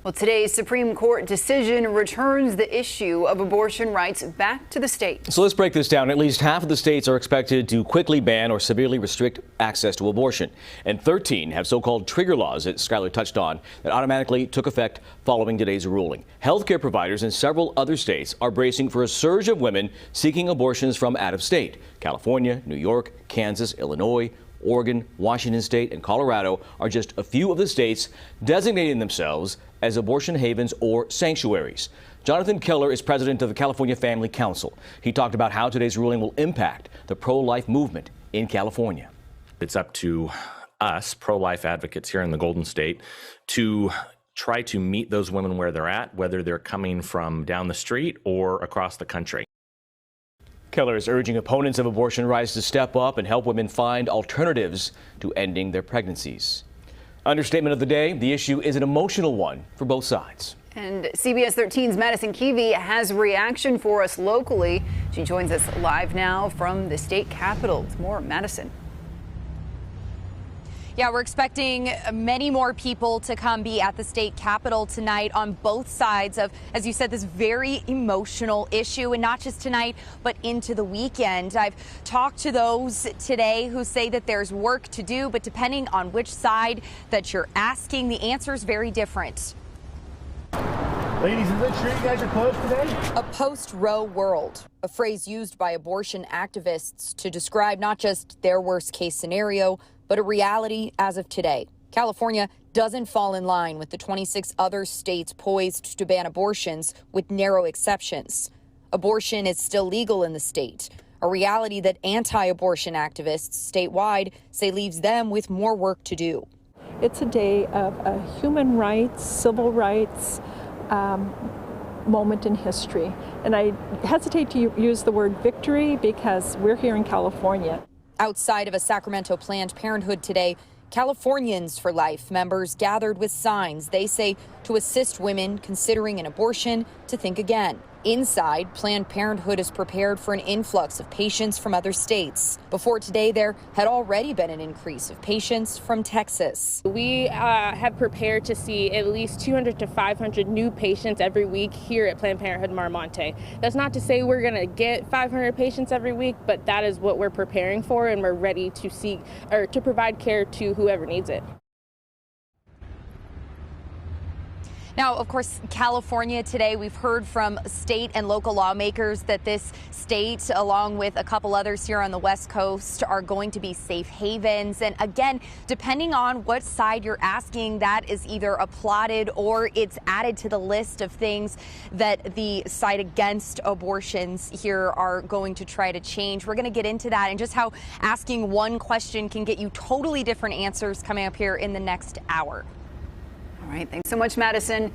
Well, today's Supreme Court decision returns the issue of abortion rights back to the states. So let's break this down. At least half of the states are expected to quickly ban or severely restrict access to abortion. And 13 have so-called trigger laws that Skylar touched on that automatically took effect following today's ruling. Healthcare providers in several other states are bracing for a surge of women seeking abortions from out of state. California, New York, Kansas, Illinois, Oregon, Washington State, and Colorado are just a few of the states designating themselves as abortion havens or sanctuaries. Jonathan Keller is president of the California Family Council. He talked about how today's ruling will impact the pro-life movement in California. It's up to us, pro-life advocates here in the Golden State, to try to meet those women where they're at, whether they're coming from down the street or across the country. Keller is urging opponents of abortion rights to step up and help women find alternatives to ending their pregnancies. Understatement of the day, the issue is an emotional one for both sides. And CBS 13's Madison Keevy has reaction for us locally. She joins us live now from the state capitol. It's more Madison. Yeah, we're expecting many more people to come be at the state capitol tonight on both sides of, as you said, this very emotional issue, and not just tonight, but into the weekend. I've talked to those today who say that there's work to do, but depending on which side that you're asking, the answer is very different. Ladies, is it sure you guys are closed today? A post-Roe world, a phrase used by abortion activists to describe not just their worst case scenario, but a reality as of today. California doesn't fall in line with the 26 other states poised to ban abortions, with narrow exceptions. Abortion is still legal in the state, a reality that anti-abortion activists statewide say leaves them with more work to do. It's a day of a human rights, civil rights moment in history. And I hesitate to use the word victory because we're here in California. Outside of a Sacramento Planned Parenthood today, Californians for Life members gathered with signs they say to assist women considering an abortion to think again. Inside, Planned Parenthood is prepared for an influx of patients from other states. Before today, there had already been an increase of patients from Texas. We have prepared to see at least 200 to 500 new patients every week here at Planned Parenthood Marmonte. That's not to say we're going to get 500 patients every week, but that is what we're preparing for, and we're ready to seek or to provide care to whoever needs it. Now, of course, California today, we've heard from state and local lawmakers that this state, along with a couple others here on the West Coast, are going to be safe havens. And again, depending on what side you're asking, that is either applauded or it's added to the list of things that the side against abortions here are going to try to change. We're going to get into that and just how asking one question can get you totally different answers coming up here in the next hour. All right, thanks so much, Madison.